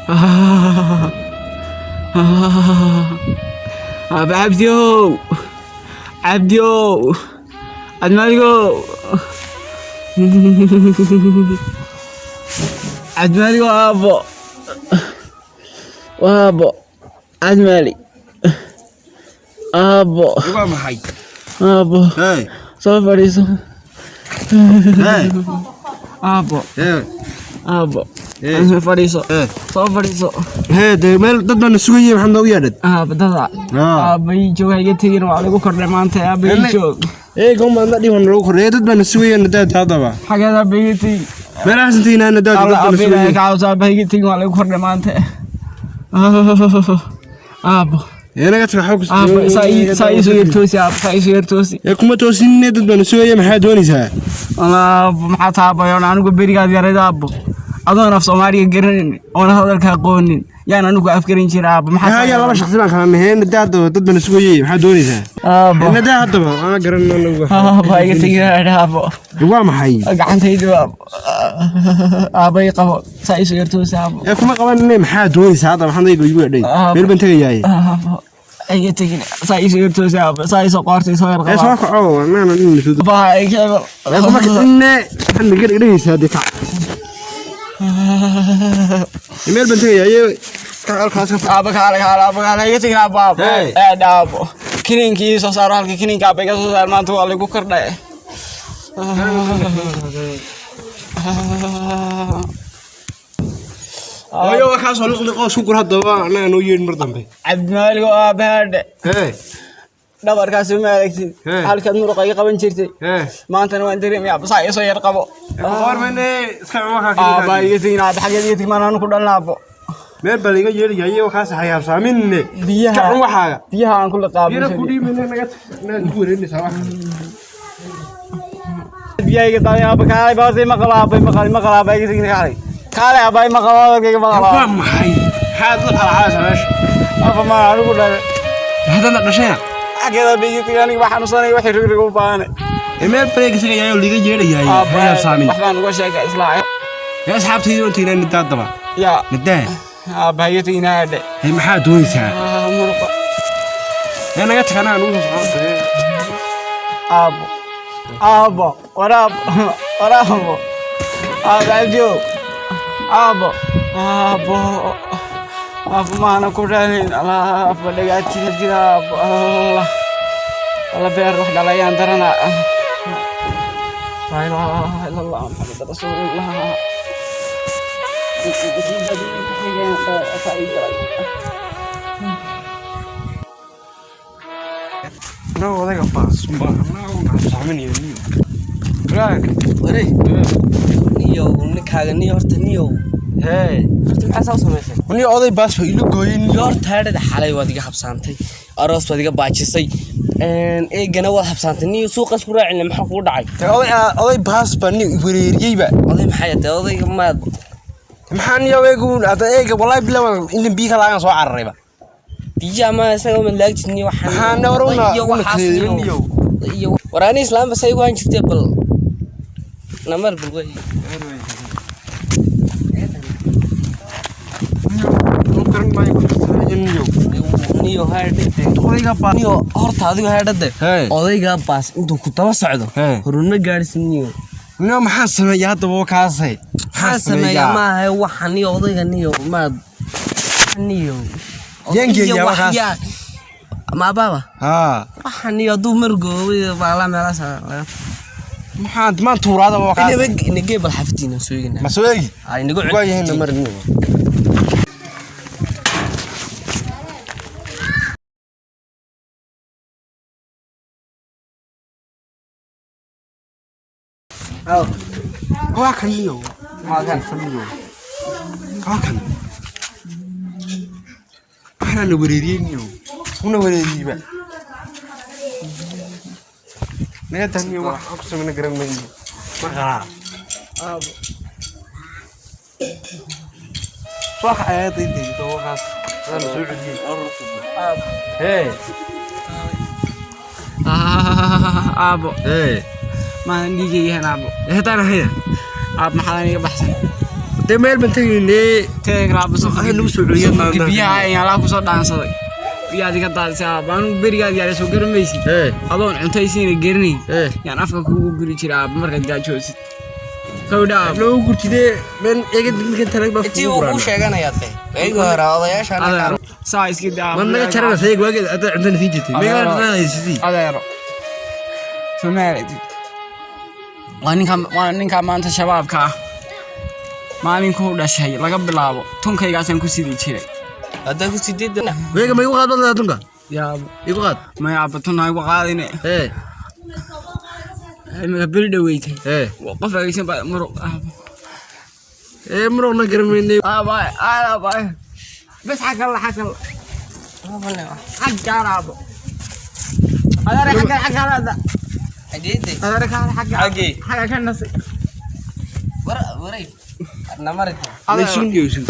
أبو عبدو عبدو الملكو عدمالي وابو وابو عدمالي ابو يبقى محي ابو هاي صفريسو هاي ابو هاي ابو إيه. فريسو إيه. صفريسو هذا مال ضد نسويه محمد وياد ابو دضع ابو يجوك يتير وعلى بكر لما انت ابو يجوك ايه قوم ما ندي ونروح خريت ضد نسويه نداد هذا حاجه ابو يتي ما راح سنتين نداد ضد نسويه كاوس ابو يتي وعلى بكر لما انت ابو انا قلت حوك ابو ساي سويرتوسي ابو ساي سويرتوسي كما توسين ضد نسويه ما حد دونيسها انا ما تابعوا انا بريغاد يا ريد ابو أظن في سوماليا قرن وأنا هذا الكاقونين يعني أنا كأفكر إن شراء ما حد هاي الله شخص ما كان مهين نداد ضد نسويه ما حد دونيسها نداد أنا قرن أنا باي تيجي أبو يبغى محي قاعد تيجي أبو يقف سايس يرتوس أبو كما قبل ما حد دونيسها هذا ما حد يقول لي بيربن تيجي جاي أي تيجي سايس يرتوس أبو سايس قارتي صغير إيش واقع ما نسوي باي كذا ما كنا إحنا قريس هذيك إيميل بنتي أيه كار خاصة أبو كار يتيجي أبو أبو كنين كي سوسار هالك كنين كابي كسوسار ما تو على كوكر ده أيوة خلاص هلق شكر هذا أنا نويين مردم به عبد الملك وأبهاد دبر كاسو مالك هل كان مرقي قبل شرتي ما أنت نوين دريم يا بس عايز يرقبه قار مني سكعوا كذا بايتين هذا حاجة يتي ما أنا نقول لنا أبو ما بليغا يلي يا وخاص حياه سامين بيها حاجه بيها عن كل قابل يلا كودي من نغت نغورني صباح بيها كده يا بكاي باسي مقلا باي كده كالي اباي مقلا كده مقلا ما حي حاضر على حاجه ماشي ابا ما انا اقول هذا نقشين كده بيجي يعني waxaan usoo waxay rigo baan email break isaga yaay liga jeedayay حياه سامين waxaan uga sheegay islaayo يا اصحابتي انت نداد دبا يا نداه بايتين هذا هي ما حد دويسها مرقه انا قلت انا نوصل ابو ورا ابو عبدو ابو ما انا كورانين الله فدغات جيرا الله بير روح دلايان درنا لا اله الا الله محمد رسول الله No, they got pass. No, saamini niyo. Raag. Wari. Niyo, ninkaga niyo horta niyo. Hey, horta maxaa soo sameysay? Niyo oday baas ilo gooyin. Horta hadda xalay waad iga habsaantay. Aroos waad iga baajisay. Eegana waad habsaantay. Niyo suuqas ku raacin maxaa ku dhacay? Oday baas baan wareeriyayba. Oday maxay tahay odayga maad. maxaan iyo eegu hada eega wallahi bilaw in biika laagan soo cararayba. Bijama isaga ma laagtini waxaan waruna iyo waraani islaam basay waan jirtay bal namar bulway niyo haadade odayga baas niyo horta adiga haadade odayga baas intuu ku taba socdo horuna gaarsiiniyo niyo maxaa sameeyaa hadaba kaasay maxaa sameeyaa ma hay waxan niyo odayga niyo ma niyo yengeeya waxaas ma baba waxan iyo dumar goobay baala meelaas maxaa maan tuuraada waxaas inagee bal xaftiina sooyina ma sooyigi ay inagu waayeen marniyo waa kan niyo waa kan fadhiyo waa kan أنا وريرينيو هنا وريريبا ما تهني واحد أقسم من قرن مني ما غرا صح حياتي دي تو خاص أنا سعودي هاي أبو هاي ما نيجي هنا أبو هذا أنا هنا أبو محلاني بحسن تمام بنتيني teegra baso nagu soo celiyo biyaha ayaan la ku soo dhaansaday biyaha diga daadsa baan berigaad yahay soo garmaysid adoon cuntaysiina geernay yaan afka kuugu guri jiraa marka gaajoosid kawdhaa loo gurtidee ben eega dilkan talag ba intii uu sheeganayaa tay eega hore odayaasha saa iska daa man naga jarana sayg waagid aad cuntan natiijatay meega dhanaysii adeero Soomaaliyeed waa ninka maanta shabaabka maalinku dhashay laga bilaabo tunkaygaasaan ku sidii jiray hadda ku sideedana weega ma igu qaad badla tunka yaa igu qaad ma yaa batuna igu qaadine ma bil dhaweeytay qof aysan ba maro maro na garmeynay baay bas xaqal xaq jaarabo adare xaqal hada ajeeday adare xaq kan nasi waray namarka leeshin yoosin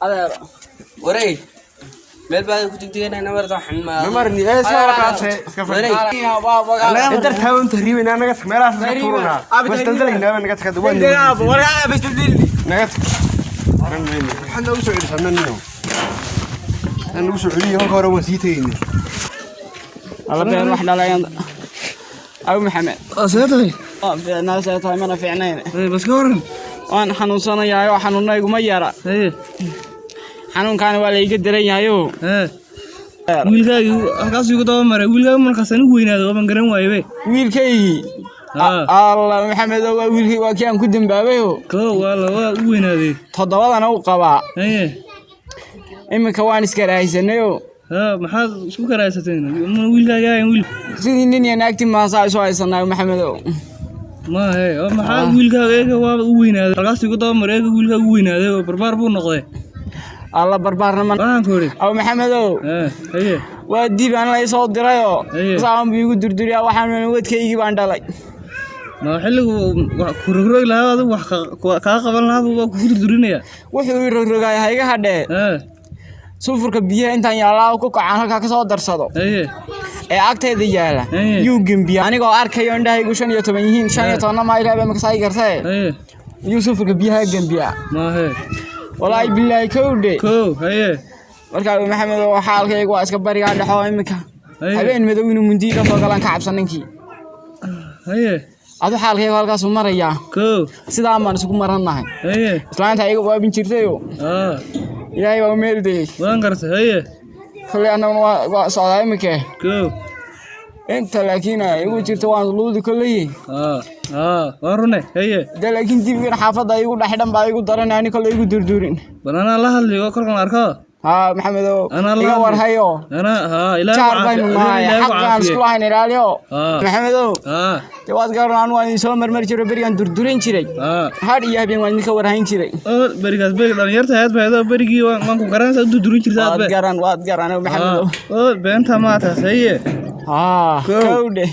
adare waray meel baad ku tigtigana namarta xanma namarni soo qaatay iska fadhiya inta taawun tariibina naga meelaas ka tuurna bas tandalayna naga takada waan waraa bas dil naga kan weyn waxaan ugu soo celisanayno aan ugu soo celiyo halka hore waan sii tagaynaa alla been wax dhalayaan aw maxamed asaatay naas tahay mana fiicnayn bas ka waran waan xanuunsanayaa xanuunaygu ma yara xanuunkaan waa la iga daran yahayo wiilkaagu halkaas ugu daba maray wiilkaagu markaas anigu weynaado oo ban garan waayay wiilkaygi alla maxamed waa wiilkay waa kii aan ku dambaabayo waa u weynaaday 7 uu qabaa imika waan iska raahaysanay maxaad isku karaysateen wiilkaaga ay wiil sidii nin iyo naagti ma saa soo haysanay maxamed ma maxaa wiilkaaga waa u weynaaday halkaas ugu daba maray wiilkaagu weynaaday oo barbaar buu noqday alla barbaarna man koori aw maxamed waa dib aan la soo dirayo saan biigu durduriya waxaan wadkaygii baan dhalay ma xilligu ku rogrog lahayd wax ka qaban lahayd waa ku durdurinaya wuxuu rogrogay hayga hadhe sulfurka biyaha intaan yaalaa ku kacaan halka ka soo darsado ee agteeda yaala yuu gambiya anigoo arkayo indhahaygu 15 yihiin 15 ma ilaahay ma ka saay gartay yuu sulfurka biyaha gambiya ma والله بالله كودي marka maxamed oo xaalkaygu waa iska bariga dhaxo imika habeen madowina mundiga soo galan ka cabsan ninkii adu xaalkaygu halkaas u maraya sida aan isku maranahay islaanta ayaga waa bin jirtayo ilaahay waa meelday waan gartay kale anaguna waa socdaa imika inta laakiin igu jirto waan luudi kulay waan runay laakiin dibina xaafada igu dhaxdhan baa igu daranay kale igu durdurin banana la hadliyo kolkan arko محمد إيجا ورهايو إلى حقا سكوهين إلاليو محمد جواز قارن واني سو مرمر شرو بريان دردورين شري هاد إياه بين واني كورهين شري بريكاس بريك لان يرتاح هذا بريكي وانكو قران سو دردورين شري واد قارن محمد بنت ما تسيه كودي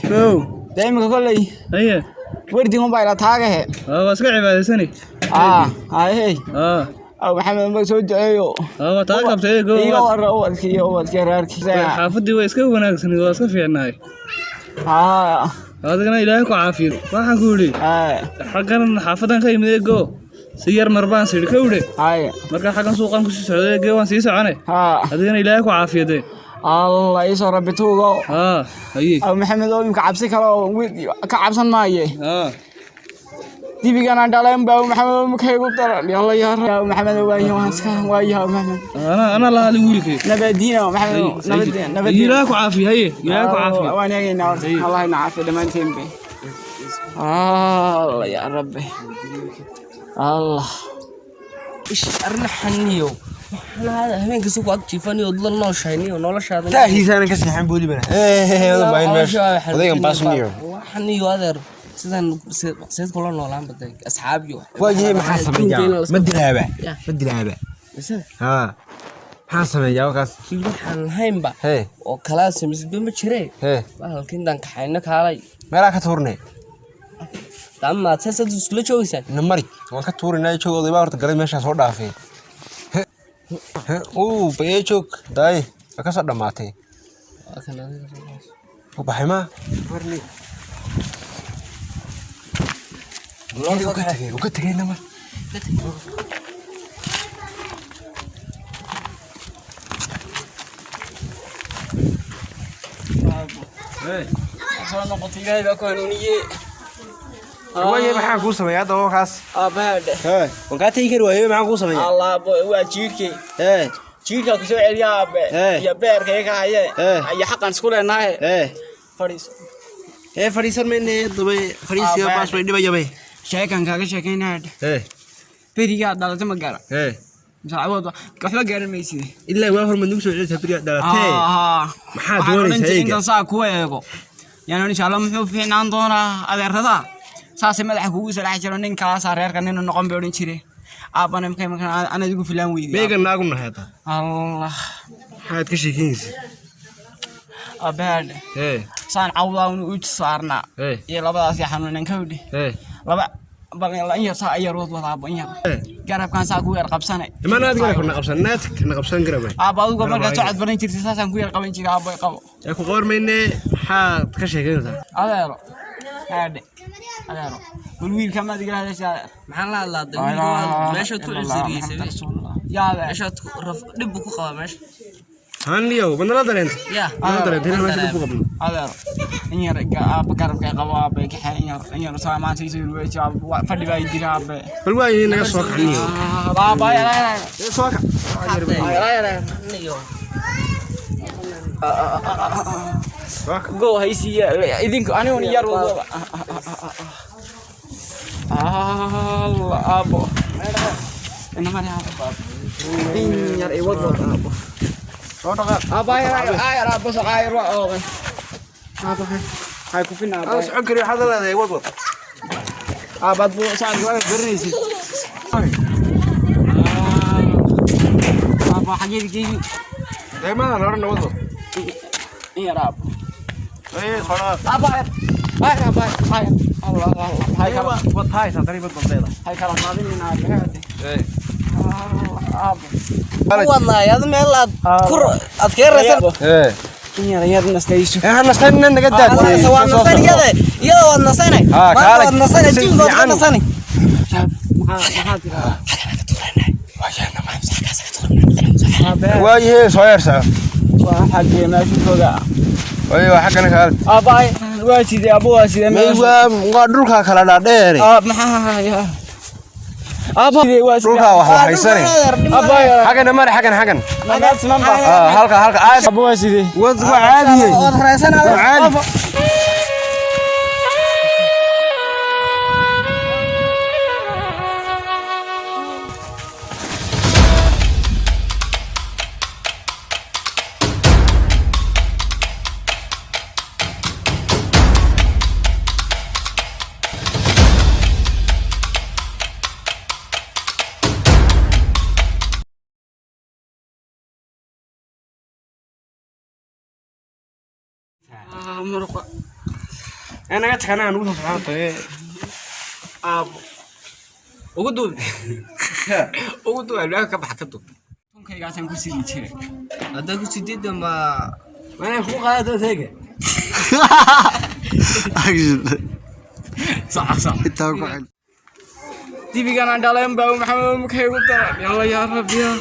دايما كلي أيه وردي موبايل تاجه بس كعبة سني هاي أو محمد مسعود أيوه تاجب تيجو إيجا ورا أول كرارك حافظي ويسكو وناقصني واسف يعني هذا كان إلهك عافية راح أقولي حقنا حافظنا كي ميجو سير مربان سير كودي مركا حقنا سوقان كوسي سعودية جوان سيسا عنه هذا كان إلهك عافية ده الله يسر ربي توقع أي أو محمد أول كعبسي كعبسن مايه دي بيجانا دالهم باو محمد مكيبوب ترى يلا يا محمد وياه محمد أنا لا لولك نبدينا محمد نبدينا يلاك عافية هي يلاك عافية وأنا جينا الله ينعافي لما نتيم به الله يا ربي الله إيش أرنا حنيو هذا همين كسوق وقت شيفاني وضلنا شايني ونولا شاذ لا هي سنة كسر حين بودي بنا هذا باين ماش هذا يوم باسنيو حنيو هذا سيد كلنا نولان بدك أصحابي واجي محاسب يا مدي لعبة حاسب يا وكاس waxaan haynba oo kala sameysay bama jiray halkan dan kaxayna kaalay meela ka tuurnay dama taasad isla joogaysan namari waan ka tuurinay joogooday baa horta galay meesha soo dhaafay baa joog daay ka soo dhamaatay baxayma warni لو كنت تجي نمر soo noqotay ilaahay baa ku hanuuniyey waaye maxaa ku sameeyay hadda waxaas abaade wanka tii kar waaye maxaa ku sameeyay allah waa jiirkii jiirka ku soo celiya abe iyo beerkayga haye ay xaqan isku leenahay fariiso fariisan meene dabay fariisiyo baas bay dhibayay sheekan kaaga sheekeynaa beriga dhalata ma gaara saacad waxba gaaranaysid ilaa waa hormad nugu soo celisay beriga dhalatay maxaa doonaysaa inta saa ku eego yana insha Allah muxuu fiicnaan doonaa adeerada saasi madaxa kugu salaax jiro ninkaas reerka nin noqon beerin jiray aabana markaa ana igu filaan weeyay beegan naagu nahayta Allah maxaad ka sheekeynaysaa abaad saan cawdaan u saarna iyo labadaas xanuunan ka wadi laba bal la in yarta ayarood wada banya garabkan saa ku yar qabsanay iman aad garabka qabsanaad kana qabsan garabay aabaduga marka socod baran jirtay saasan ku yar qaban jiray aabay qabo ee ku qormayne maxaad ka sheekeynaysaa adeero adeero wiilka ma diga hadashaa maxaa la hadlaa meesha tu isiriyay yaa meesha dib ku qaba meesha hanliyo banala dareento ya dareento inaan meesha dib ku qabno adeero in yar garabka qabo aabay ka xayaan in yar saamaantay soo weeyay fadhi baa jira aabay bal waayay naga soo kacniyo aabay soo kac go haysiya idinku anigu yar wada Allah abo ina ma yaabo in yar ay wada abo soo dhaqa abay ay abo soo qayr waa oo abo hay ku fina abo soo kari hada leedahay wad abad buu saan waa garnaysid abo xageedii ma noorna wad in yar abo خلاص أباير أباير الله هاي كلام هاي تقريبا بسيطة هاي كلام ما بيني نادي والله هذا ما يلا كر أذكر رسل يا نستيش احنا نستنى نقدر سواء نستنى يلا نستنى ما نستنى جيب ما نستنى وايه صاير ساعة حقي ما شفتوها ايوه حقنا قال اباي واسيدي ابو واسيدي ايوه دولكا kala dhaadheer maxaa اباي واسيدي dulka waxa haysanay اباي xaqana mar xaqan halka ابو واسيدي wad caadiye wad raasana مرقه انا قلت انا نقول صحابي ابو ugu duu albaab ka bax ka duu tunkaygaasaan ku sii jiray hadda ku sideedan ma mana ku qaado teega صح تيجي كان عند الله ينبغي محمد مكيف يلا يا رب يا